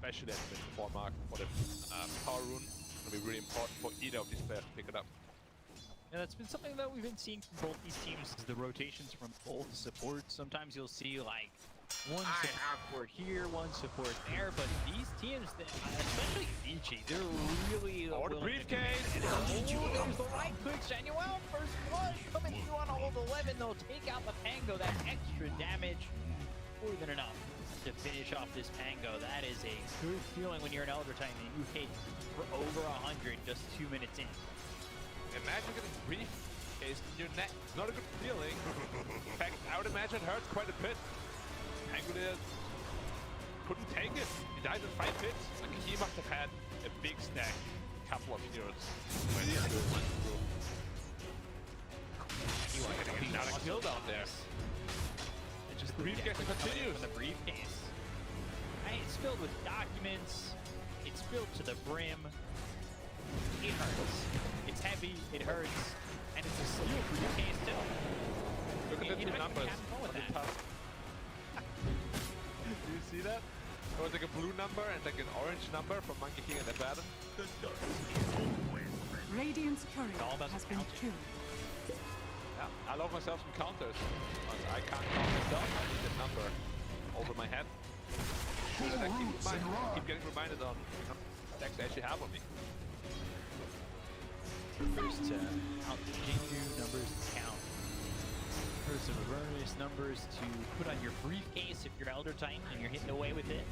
especially at the mid-4 mark for the power rune. It's going to be really important for either of these players to pick it up. Yeah, that's been something that we've been seeing from both these teams, is the rotations from both supports. Sometimes you'll see like one support here, one support there, but these teams, especially Vici, they're really Oh, the briefcase! There's the right click, Jaunuel, first blood coming through on hold 11. They'll take out the Pango, that extra damage, more than enough to finish off this Pango. That is a good feeling when you're an Elder Titan and you hit for over 100 just 2 minutes in. Imagine getting briefcase in your neck. It's not a good feeling. In fact, I would imagine it hurts quite a bit. Angolier couldn't take it. He died in 5 hits. Like, he must have had a big stack, a couple of heroes when he went through. He was getting another kill down there. And just the briefcase continues. The briefcase. Right, it's filled with documents. It's filled to the brim. It hurts. It's heavy. It hurts. And it's a steal for UK still. Look at the two numbers on the top. Do you see that? It was like a blue number and like an orange number from Monkey King and Abaddon. Radiant's courier has been killed. Yeah, I love myself some counters. I can't count myself, I need that number over my head. And I keep getting reminded on attacks I actually have on me. First count the Jinju numbers to count. First of awareness numbers to put on your briefcase if you're Elder Titan and you're hitting away with it.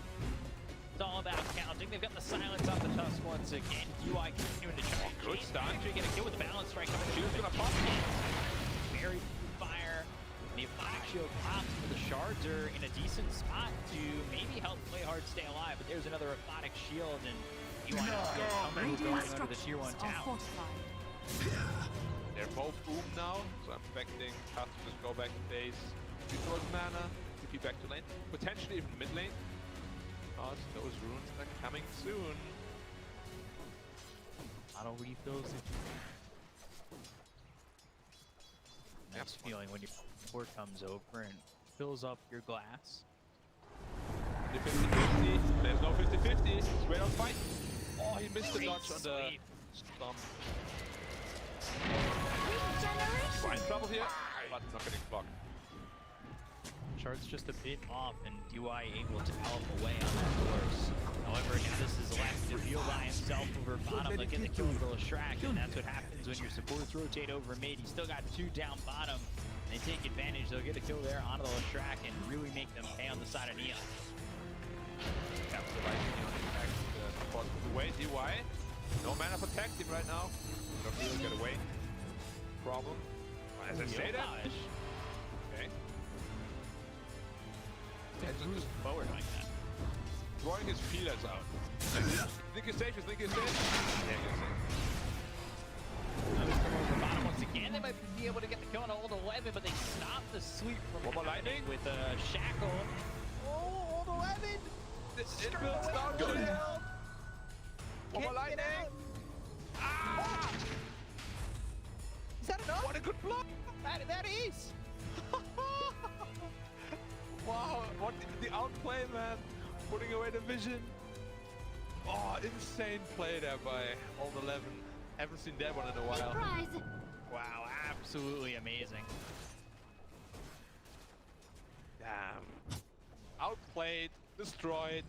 It's all about counting. They've got the silence on the Tusk once again. UI continuing to try and good stun. Actually get a kill with the balance strike coming. She was gonna pop. Very fire. The Aponic Shield pops, but the shards are in a decent spot to maybe help PlayHard stay alive. But there's another Aponic Shield and UI going under the tier 1 tower. They're both now, so I'm expecting Tusk to just go back to base, restore mana, TP back to lane, potentially even mid lane. Because those runes are coming soon. Auto refills if you Nice feeling when your support comes over and fills up your glass. The 50-50, there's no 50-50, straight on fight. Oh, he missed the dodge on the stomp. Fine trouble here, but not getting blocked. Shards just a bit off, and DY able to gallop away on that course. However, now this is left to deal by himself over bottom, looking to kill the Shrek, and that's what happens when your supports rotate over mid. He's still got 2 down bottom. They take advantage, they'll get a kill there onto the Shrek and really make them pay on the side of Neon. Capture right Neon back to the way, DY. No mana for tag team right now. Don't really get away. Problem. As I say that. Okay. Just forward like that. Throwing his feelers out. Think he's safe, think he's safe? Yeah, he's safe. Over bottom once again. They might be able to get the kill on hold 11, but they stop the sweep from happening with a shackle. Oh, hold 11! It builds down shield! One more lightning! Ah! Is that enough? What a good block! That is! Wow, what the outplay, man. Putting away the vision. Oh, insane play there by Old 11. Haven't seen that one in a while. Surprise. Wow, absolutely amazing. Damn. Outplayed, destroyed.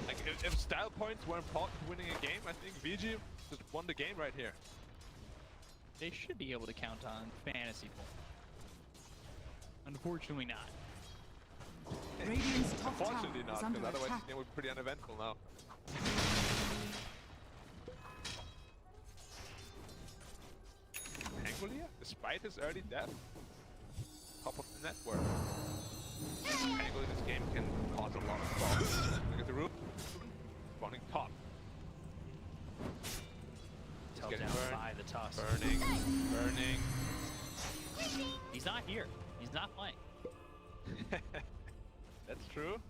Like, if style points were important to winning a game, I think Vici just won the game right here. They should be able to count on fantasy points. Unfortunately not. Radiant's top tower Unfortunately not, is under because otherwise attack. this game would be pretty uneventful now. Angolier, despite his early death, top of the network. Angolier in this game can cause a lot of problems. Look at the roof, spawning top. He's Held getting down burned, by the Tusk. burning. He's not here. He's not playing. That's true.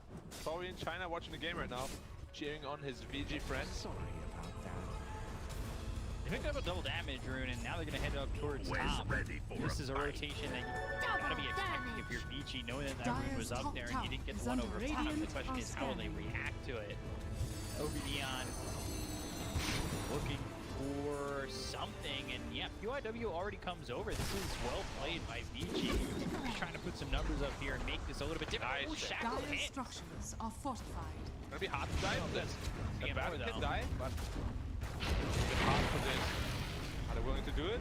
Probably in China watching the game right now, cheering on his VG friends. Sorry about that. They picked up a double damage rune, and now they're gonna head up towards top. This is a rotation that you gotta be expecting if you're Vici, knowing that that rune was up there and you didn't get the one over bottom. The question is, how will they react to it? OBDeon looking for something, and yeah, PYW already comes over. This is well played by Vici. He's trying to put some numbers up here and make this a little bit different. Oh, Shackle Dire hit. structures are fortified. Gonna be hard to die on this. Again, The Baron can die, but it's a bit hard for this. Are they willing to do it?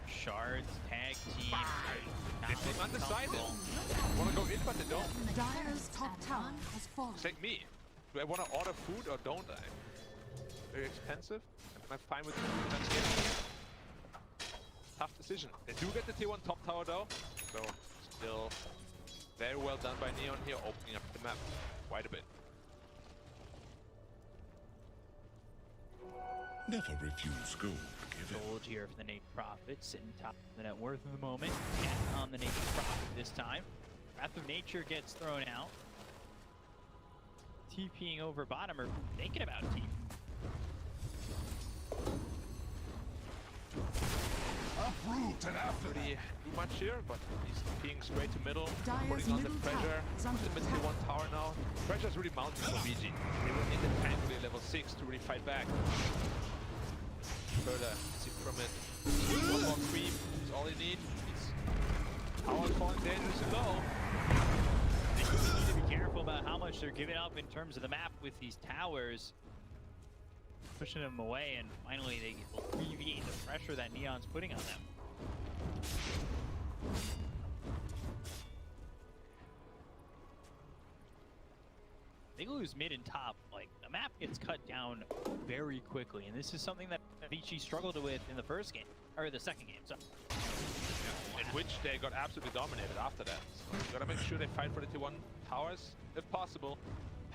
Shards, tag team. They seem undecided. Wanna go in, but they don't. Dire's top tower has fallen. It's like me. Do I wanna order food or don't I? Very expensive. Am I fine with it? Tough decision. They do get the tier 1 top tower though. So still very well done by Neon here, opening up the map quite a bit. Never refuse gold given. Gold here for the Naked Profits, and top of the net worth in the moment. Deth on the Naked Prophet this time. Wrath of Nature gets thrown out. TPing over bottom, or thinking about TP. Uproot and after Pretty too much here, but he's peeing straight to middle, Dire's putting on the middle pressure. tower is under The attack. 1 tower now. Pressure's really mounting for Vici. They will need the Pangolin level 6 to really fight back. Further, see from it. One more creep is all he needs. His power's falling dangerously low. They need to be careful about how much they're giving up in terms of the map with these towers. Pushing them away, and finally they alleviate the pressure that Neon's putting on them. They lose mid and top, like, the map gets cut down very quickly, and this is something that Vici struggled with in the first game, or the second game, so. In which they got absolutely dominated after that. So you gotta make sure they fight for the tier 1 towers, if possible.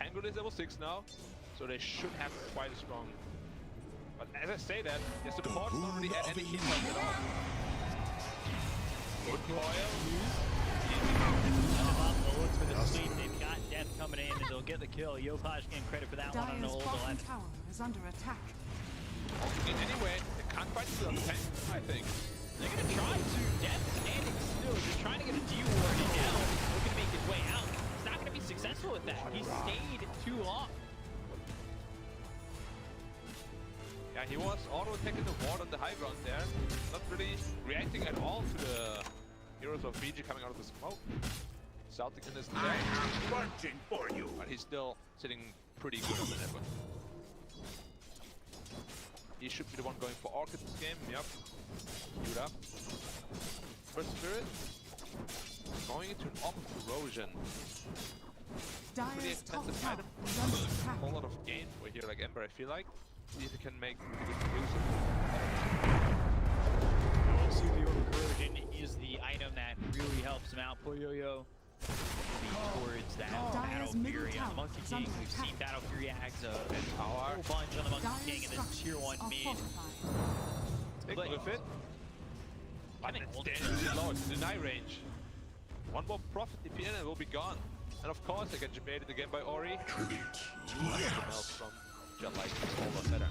Pangolin is level 6 now, so they should have quite a strong. But as I say that, their support don't really add any heat at all. Good coil. Looks for the sleep. They've got Deth coming in, and they'll get the kill. Yopaj getting credit for that one on the Dire's old bottom 11. tower is under attack. In any way, they can't fight the tank, I think. They're going to try to. Deth standing still, just trying to get a D-ward, and now looking to make his way out. He's not going to be successful with that. He stayed too long. Yeah, he was auto-attacking the ward on the high ground there. Not really reacting at all to the heroes of Vici coming out of the smoke. Celtic in his I am watching for you. but he's still sitting pretty good on the network. He should be the one going for Orchid this game, yep. Queued up. First Spirit. Going into an Orb of Corrosion. Pretty Dire's top expensive tower item. is under attack. A whole lot of gain for here like Ember, I feel like. See if he can make good use of it. See, the Orb of Corrosion is the item that really helps him out. Poyoyo towards that Battle Fury on the Monkey King. We've seen Battle Fury ags a whole bunch on the Monkey King and then tier 1 are mid. fortified. Big But- with it. But Can they it's hold it? dangerously low, it's deny range. One more Prophet DP and it will be gone. And of course they get debated again by Ori. Else from Jet-like all the better.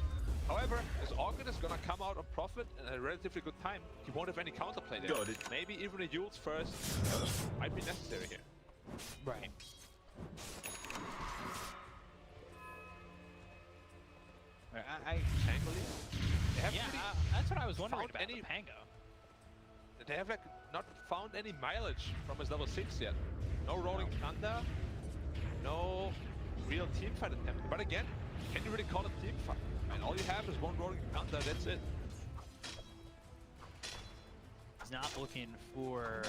However, this Orchid is gonna come out on Prophet in a relatively good time. He won't have any counterplay there. Got it. Maybe even a Yules first might be necessary here. Right. Thankfully, they haven't Yeah, really that's what I was wondering found about any- the Pango. They have like not found any mileage from his level 6 yet. No Rolling Thunder, no real team fight attempt. But again, can you really call it team fight? I mean, all you have is one Rolling Thunder, that's it. He's not looking for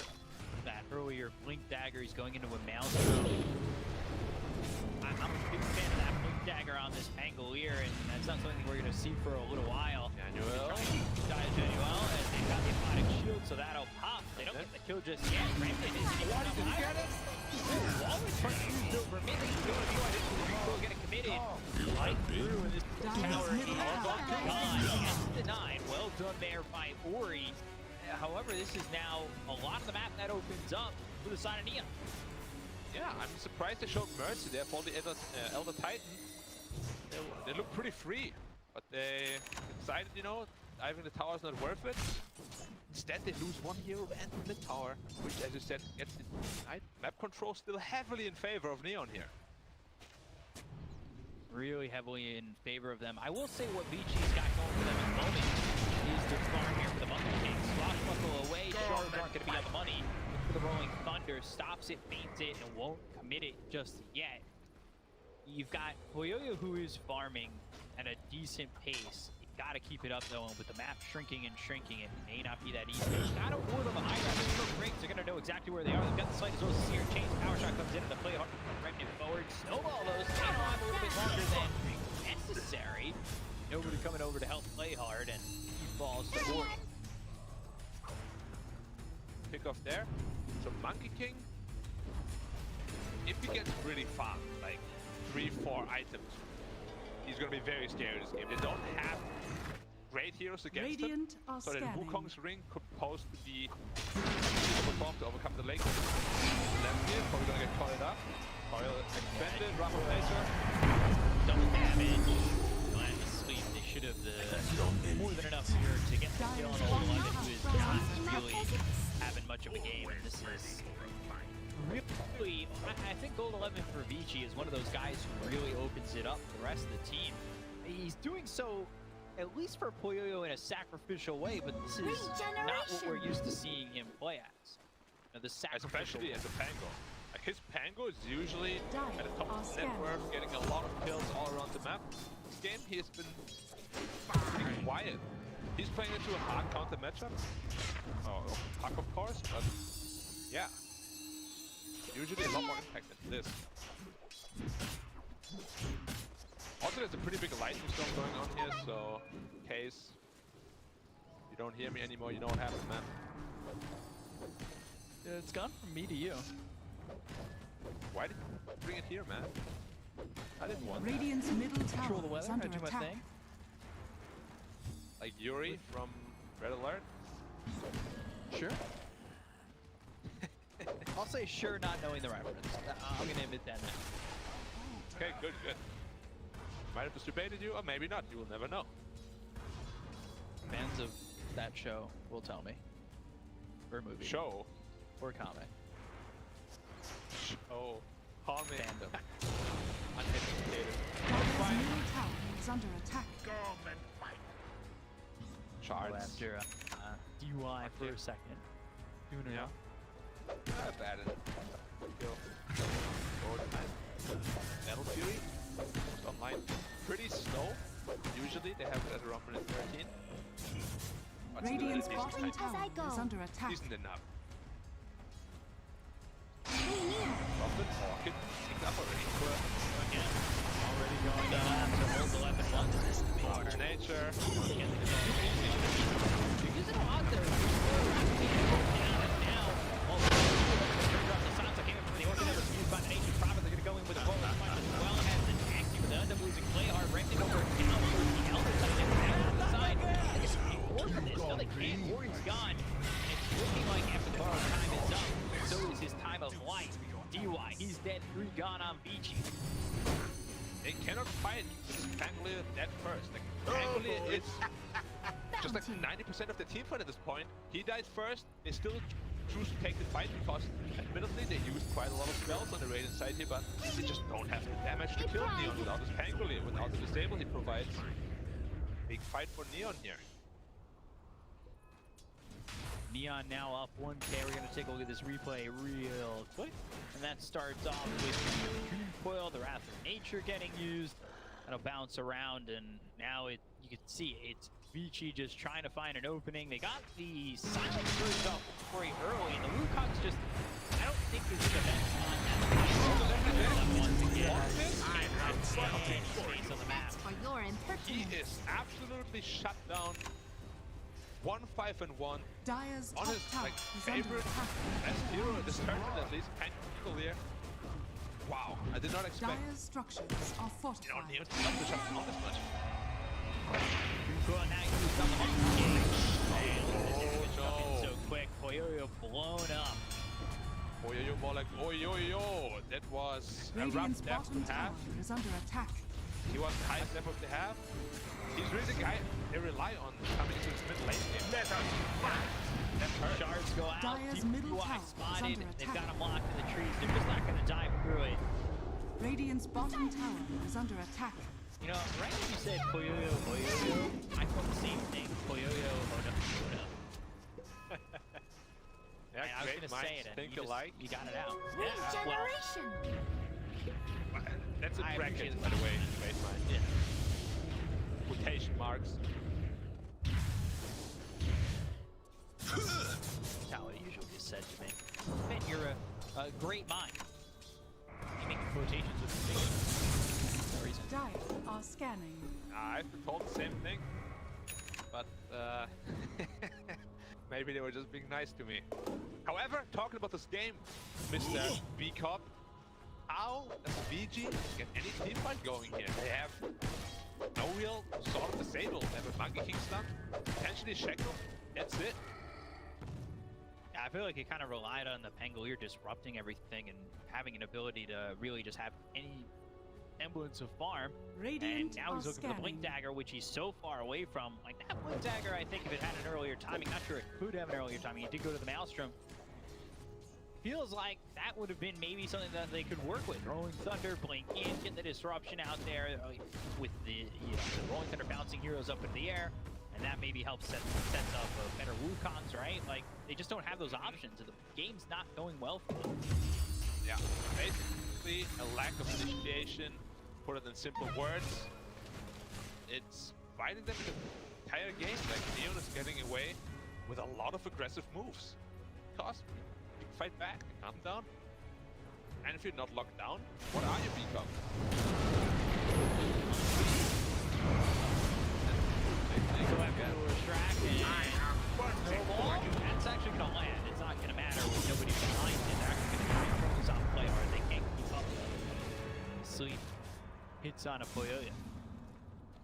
that earlier Blink Dagger. He's going into a mouse. I'm a big fan of that Blink Dagger on this Pangolier, and that's not something we're going to see for a little while. Jaunuel. Jaunuel, and they've got the Aquatic Shield, so that'll pop. They don't get the kill just yet. Ramsey didn't even come up higher. Always trying to use over mid. He's going to be on into the recoil, getting committed. Right through, and this tower is gone. Gets denied. Well done there by Ori. However, this is now a lot of the map that opens up for the side of Neon. Yeah, I'm surprised they showed Mercy there for the Elder Titan. They look pretty free. But they decided, you know, diving the tower is not worth it. Instead, they lose one hero and the mid tower, which, as you said, gets denied. Map control still heavily in favor of Neon here. Really heavily in favor of them. I will say what Vici's got going for them at the moment is the farm here for the Monkey King. Swashbuckle away, Shards aren't going to be on the money. The Rolling Thunder stops it, faints it, and won't commit it just yet. You've got Poyoyo who is farming at a decent pace. You gotta keep it up though, and with the map shrinking and shrinking, it may not be that easy. Gotta ward on the high ground. Those rings are gonna know exactly where they are. They've got the site as well as Sear Change. Power shot comes in and the PlayHard right it forward. Snowball those. Stay alive a little bit longer than necessary. Nobody coming over to help PlayHard, and he falls to board. Pick off there. So Monkey King, if he gets really far, like 3-4 items, he's gonna be very scary this game. They don't have great heroes against Radiant him, are so that scanning. Wukong's ring could pose to be overperformed to overcome the lane. Left here, probably gonna get caught up. Coil expended, Raffle laser. Double damage. Land asleep. They should have more than enough here to get the kill on Old 11, who is not really having much of a game. And this is really, I think Gold 11 for Vici is one of those guys who really opens it up for the rest of the team. He's doing so, at least for Poyoyo, in a sacrificial way, but this is not what we're used to seeing him play as. You know, the sacrificial Especially as a Pango. Like his Pango is usually Dying at the top are of the net scanning. worth, getting a lot of kills all around the map. This game he has been pretty quiet. He's playing into a hard counter matchup. Oh, Puck of course, but yeah. Usually a lot more impact than this. Also, there's a pretty big lightning storm going on here, so in case you don't hear me anymore, you know what happens, man. Yeah, it's gone from me to you. Why did you bring it here, man? I didn't want that. Radiant's middle Control the tower is weather, under I do my attack. thing. Like Yuri from Red Alert? Sure. I'll say sure, not knowing the reference. I'm gonna admit that now. Okay, good, good. Might have just debated you, or maybe not. You will never know. Fans of that show will tell me. Or movie. Show. Or comic. Oh, comment. Fandom. Uneducated. Dyer's middle tower is under attack. Come and fight. Shards. After DUI for a second. Doing it Yeah. now. Not bad. Go. Metal Fury. Just online. Pretty slow. Usually they have it at around minute 13. But still Radiant's a decent bottom time. tower is under attack. Decent enough. Robin Orchid picked up already. Again. Already going down to hold the weapon once. Water Nature. You're using a lot there. Now, all the Sansa came in from the Orchid, used by the Nation Prophet. They're going to go in with a roll as well as the taxi, but they end up losing PlayHard, renting over down towards the Elder side. On the side, I guess they can work on this. No, they can't. Ori's gone. And it's looking like after the borrowed time is up, so is his time of life. DUI, he's dead. 3 gone on Vici. They cannot fight Pangolier dead first. Like, Pangolier is just like 90% of the team fight at this point. He died first. They still choose to take the fight because, admittedly, they used quite a lot of spells on the Radiant side here, but they just don't have the damage to kill Neon without his Pangolier. Without the disable he provides. Big fight for Neon here. Neon now up 1K. We're going to take a look at this replay real quick. And that starts off with Coil, the Wrath of Nature getting used. That'll bounce around, and now you can see it's Vici just trying to find an opening. They got the silent burst off very early, and the Wukong's just, I don't think there's an event on that. Once again, space on the map. For your He impertinence. is absolutely shut down. 1-5-1. Dyer's On top his tower like is under favorite attack. best hero in this tournament, at least Pangolier. Wow, I did not expect Dyer's structures are fortified. Neon to love to shut down this much. Well, now you use the Monkey King. Oh, So quick, Poyoyo blown up. Oyoyo more like oyoyo. That was a rough Radiant's death bottom to have. tower is under attack. He was the highest level they have. He's really the guy they rely on coming into this mid-lane game. Let us fight. That's hurt. Shards go out. Dire's Deep middle UI tower is spotted. under They've attack. got him locked in the trees. They're just not going to dive through it. Radiant's bottom tower is under attack. You know, right when you said poyoyo, I thought the same thing. Poyoyo, oh no. Yeah, I was great going to minds say it. And think you alike. You got it out. Regeneration. That's a I bracket, appreciate by the that. way. Great minds. Yeah. Quotation marks. That's how it usually is said to me. Ben, you're a great mind. You make quotations with your fingers. For no reason. Dire are scanning. I've been told the same thing. But, maybe they were just being nice to me. However, talking about this game, Mr. B-Cop, how does VG get any team fight going here? They have no real sort of disable. They have a Monkey King stun, potentially Shackle. That's it. Yeah, I feel like it kind of relied on the Pangolier disrupting everything and having an ability to really just have any semblance of farm. Radiant And now are he's looking for the Blink scanning. Dagger, which he's so far away from. Like that Blink Dagger, I think if it had an earlier timing, not sure it could have an earlier timing. He did go to the Maelstrom. Feels like that would have been maybe something that they could work with. Rolling Thunder, Blink in, get the disruption out there with the, the Rolling Thunder bouncing heroes up in the air. And that maybe helps sets up better Wukongs, right? Like, they just don't have those options. And the game's not going well for them. Yeah, basically a lack of initiation. Put it in simple words. It's fighting them in the entire game. Like, Neon is getting away with a lot of aggressive moves. Because you can fight back, calm down. And if you're not locked down, what are you, B-Cop? Go after a Shrek and snowball. That's actually going to land. It's not going to matter with nobody behind it. They're actually going to try and focus on PlayHard. They can't keep up. Sleep hits on a poyoyo.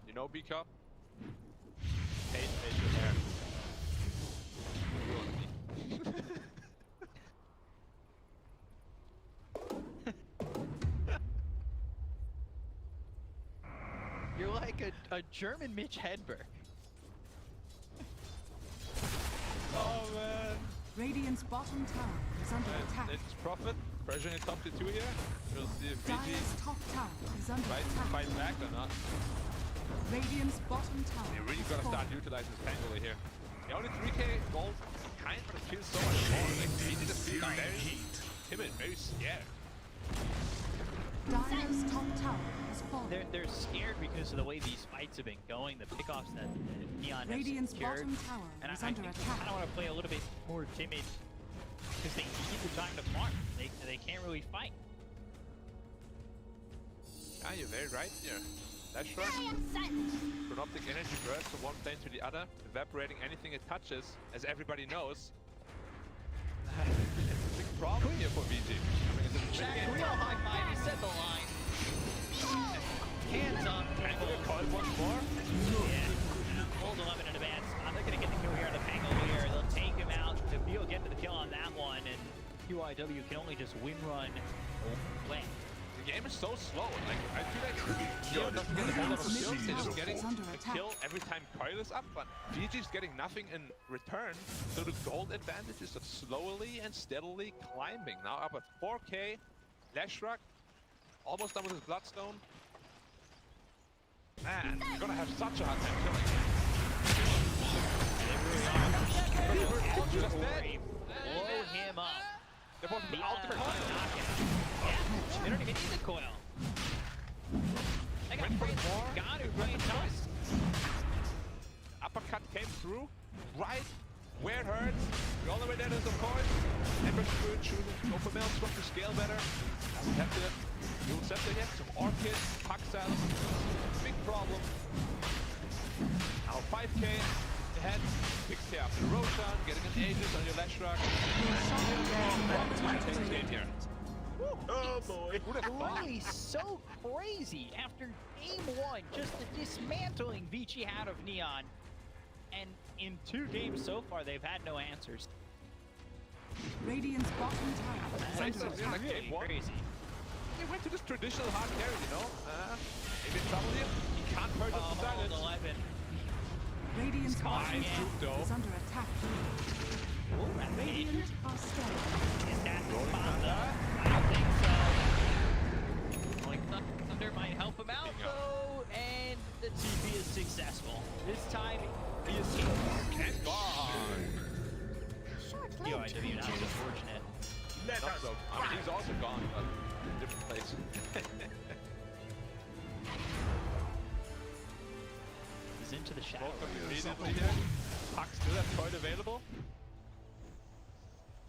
You know, B-Cop? Hey, your hair. You're like a German Mitch Hedberg. Oh, man. Radiant's bottom tower is under attack. It's Prophet. Pressuring top to 2 here. We'll see if VG Dire's top tower is under tries to attack. fight back or not. Radiant's bottom tower They really is gotta start falling. utilizing this Pangolin here. The only 3k gold kind of feels so much more. Like, VG just feels very timid, very scared. Dire's top tower is falling. They're scared because of the way these fights have been going, the pickoffs that Neon has Radiant's secured. bottom tower And is I under think they attack. kind of want to play a little bit more timid because they need the time to farm. They can't really fight. Yeah, you're very right here. That's right. I am sent. Chronoptic energy burst from one plane to the other, evaporating anything it touches, as everybody knows. It's a big problem here for VG. Coming into the Jack, mid-game. we all high five. He set the line. Hands up. Pangolin caught once more. Yeah. Old 11 in advance. They're going to get the kill here on the Pangolier. They'll take him out. The Beal get to the kill on that one, and QIW can only just win run away. The game is so slow. Like, I feel like Neon doesn't get a whole lot of kills. They're just getting Under a attack. kill every time Coil is up, but VG's getting nothing in return. So the gold advantage is just slowly and steadily climbing. Now up at 4k. Leshrak almost done with his Bloodstone. Man, you're gonna have such a hard time killing him. Just dead. Blow him up. There was the Neon ultimate on coil. knockout. Yeah, they don't even need the coil. They got Went for the Prince more. Ganu right toast. Uppercut came through, right where it hurts. The only way that is, of course, Ember Spirit shooting, Open Maelstrom to scale better. Doesn't have the Dual Scepter yet, some Orchid, Paxel, big problem. Now 5k ahead, 6k after Roshan, getting an Aegis on your Leshrak. And takes game here. Oh boy. Who'd have thought? Really so crazy after game one, just the dismantling Vici had of Neon. And in 2 games so far, they've had no answers. Radiant's bottom tower is Right, under so attack. like Really game one. crazy. They went to this traditional hard carry, you know? Maybe in trouble here. He can't purchase the silence. 11. Radiant's caught bottom again. tower is under attack. Oh, Rampage. Radiant are scaling. Is that the spot though? I don't think so. Like Thunder might help him out though, and the TP is successful. This time he is And gone. Yo, I didn't even know. That was unfortunate. Let Not us so. I mean, he's also gone, but in a different place. He's into the shadow. Welcome immediately here. Puck still has coil available.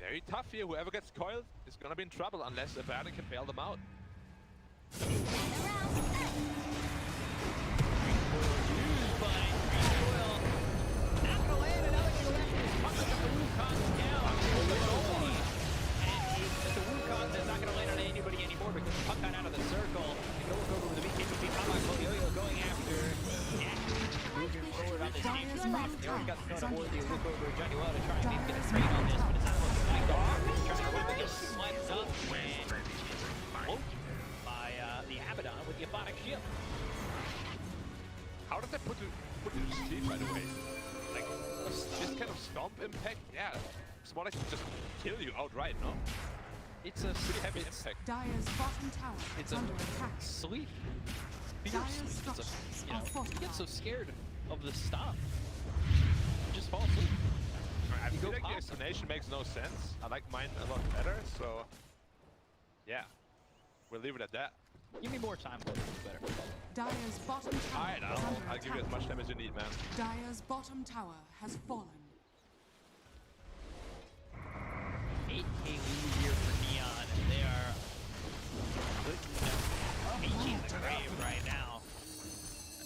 Very tough here. Whoever gets coiled is gonna be in trouble unless a Baron can bail them out. Dire's middle tower is under attack. Jaunuel to try and maybe get a trade on this, but it's not looking like He's trying to win, but gets swept up and cloaked by the Abaddon with the Aphotic Shield. How does that put you to sleep, by the way? Like, this kind of stomp impact, yeah. It's more like to just kill you outright, no? It's a Pretty heavy it's, impact. Dire's bottom tower it's is a under attack. sleep. Fear Dire's sleep. It's a, structures you know, are you get so fortified. scared of the stomp. You just fall asleep. I You feel go like the pop. explanation makes no sense. I like mine a lot better, so yeah. We'll leave it at that. Give me more time, but it's better. Dire's bottom tower Alright, is under I'll give you as attack. much time as you need, man. Dire's bottom tower has fallen. 8K lead here for Neon. They are putting Vici in the grave right now.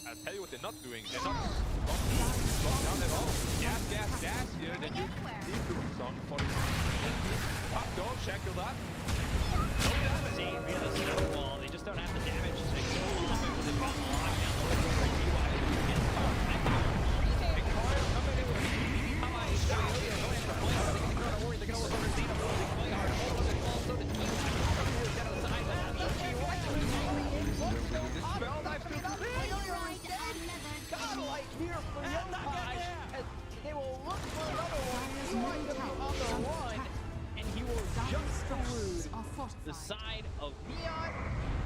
I'll tell you what they're not doing. They're not slowing down at all. Gas, gas, gas here. Then you leave the song for the pop, don't shackle that. No damage. Same via the snowball. They just don't have the damage to make it a little bit with the bottom lockdown. The way for DY against Power. Big coil coming in with a PlayHard. Going after PlayHard. They're going to worry. They're going to look over Zeta. PlayHard. Hold on. It's also the key. Down the side. Spell knife to the godlike here for Yopaj, as they will look for another one. He wants to be on the run, and he will Dire's just structures elude are the fortified. side of Neon,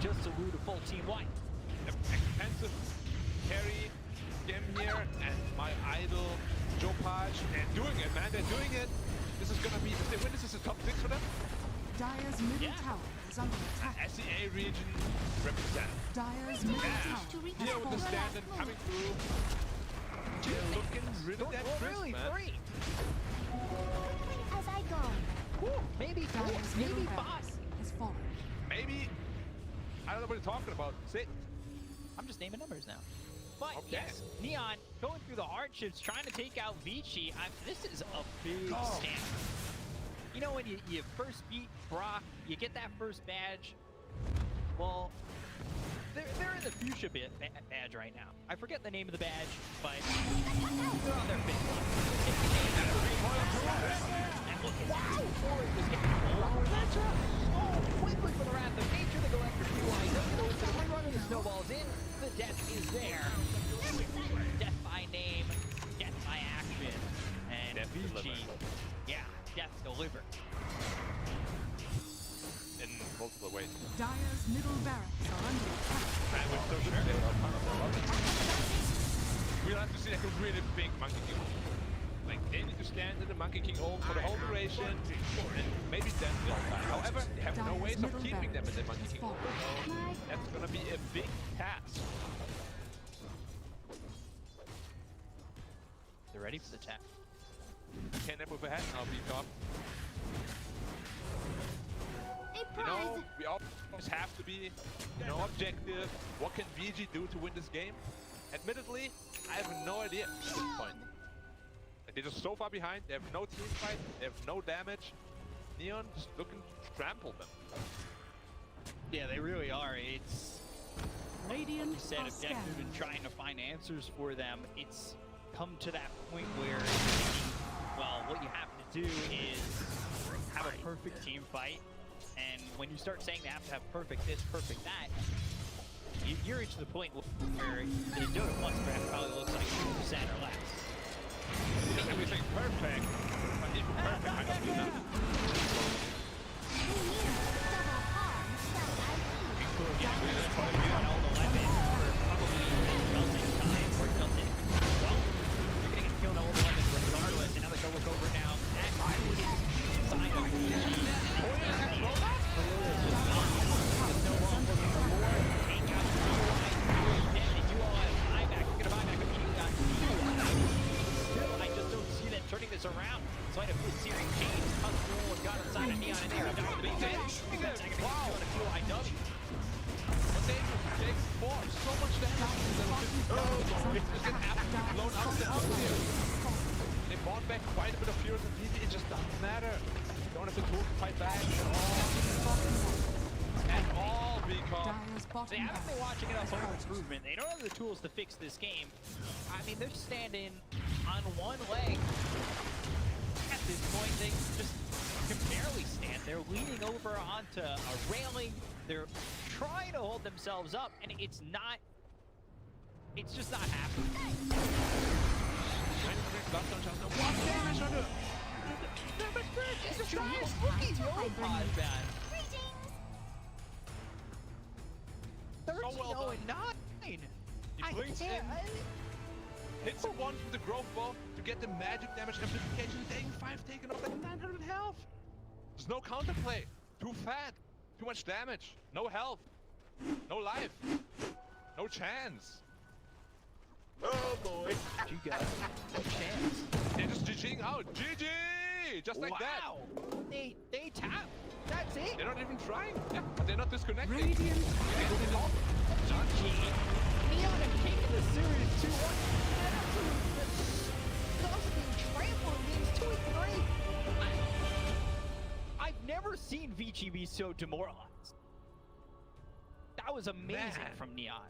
just elude a full team white. Expensive carry game here, and my idol Yopaj, and doing it, man. They're doing it. This is gonna be. If they win, this is a top 6 for them. Dire's middle tower is under attack. SEA region represent. Dire's middle tower Here has with the fallen. stand and coming through. They're looking really that crisp, Really, man. 3. As I go. Whew, maybe 4, Dire's maybe middle 5. barracks has fallen. Maybe. I don't know what you're talking about. 6. I'm just naming numbers now. But Okay. yes, Neon going through the hardships, trying to take out Vici. This is a big stand. You know when you first beat Brock, you get that first badge. Well, they're in the fuchsia badge right now. I forget the name of the badge, but they're on their fifth one. And look at that. Forward was getting quickly for the Wrath of Nature. They go after DY. They go into the ring run and the snowball's in. The Deth is there. Deth by name, Deth by action. And Deth Vici, delivered. yeah, Deth delivered. In multiple ways. Dire's middle barracks are under attack. And we're still sure they are part of the lobby. We'll have to see like a really big Monkey King. Like, they need to stand in the Monkey King ult for the whole duration, and maybe then they'll die. However, they have no ways of keeping them in the Monkey King ult. So that's gonna be a big task. They're ready for the tap. Can't move ahead, I'll be top. A You prize. know, we always have to be, objective. What can VG do to win this game? Admittedly, I have no idea at this point. Like, they're just so far behind, they have no team fight, they have no damage. Neon just looking to trample them. Yeah, they really are. It's Radiant instead are of Deth scanning. been trying to find answers for them, it's come to that point where, well, what you have to do is have a perfect team fight. And when you start saying they have to have perfect this, perfect that, You're reaching the point where the Dota Plus draft probably looks like 2% or less. Because everything perfect, but even perfect might not be enough. Yeah, we're going to try to do an old 11 for probably melting time, or melting. Well, you're going to get killed an old 11 regardless, and now they go look over now. That is inside of Vici. There's no one looking for more. Take out the UI. And you all have buyback. We're going to buy back a few guys. Still, I just don't see them turning this around. So I had a full series change. Control got inside of Neon in there. Down to the big man. Wow. On a QIW. But they take more, so much damage. It's getting absolutely blown out of the house here. They bought back quite a bit of Furious and Vici. It just doesn't matter. You don't have the tools to fight back at all because they haven't been watching enough home improvement. They don't have the tools to fix this game. I mean, they're standing on one leg. At this point, they just can barely stand. They're leaning over onto a railing. They're trying to hold themselves up, and it's just not happening. Yopaj, man. 13-0-9. He blinks in, hits him once with the growth ball to get the magic damage amplification. Taking 5, taking off like 900 health. There's no counterplay. Too fat. Too much damage. No health. No life. No chance. Oh boy. You got no chance. They're just GGing out. GG! Just like that. Wow. They tap. That's it. They're not even trying. Yeah, but they're not disconnecting. Radiant GG. Neon have taken the series 2-1. Absolutely disgusting trample in games 2 and 3. I've never seen Vici be so demoralized. That was amazing Man. from Neon.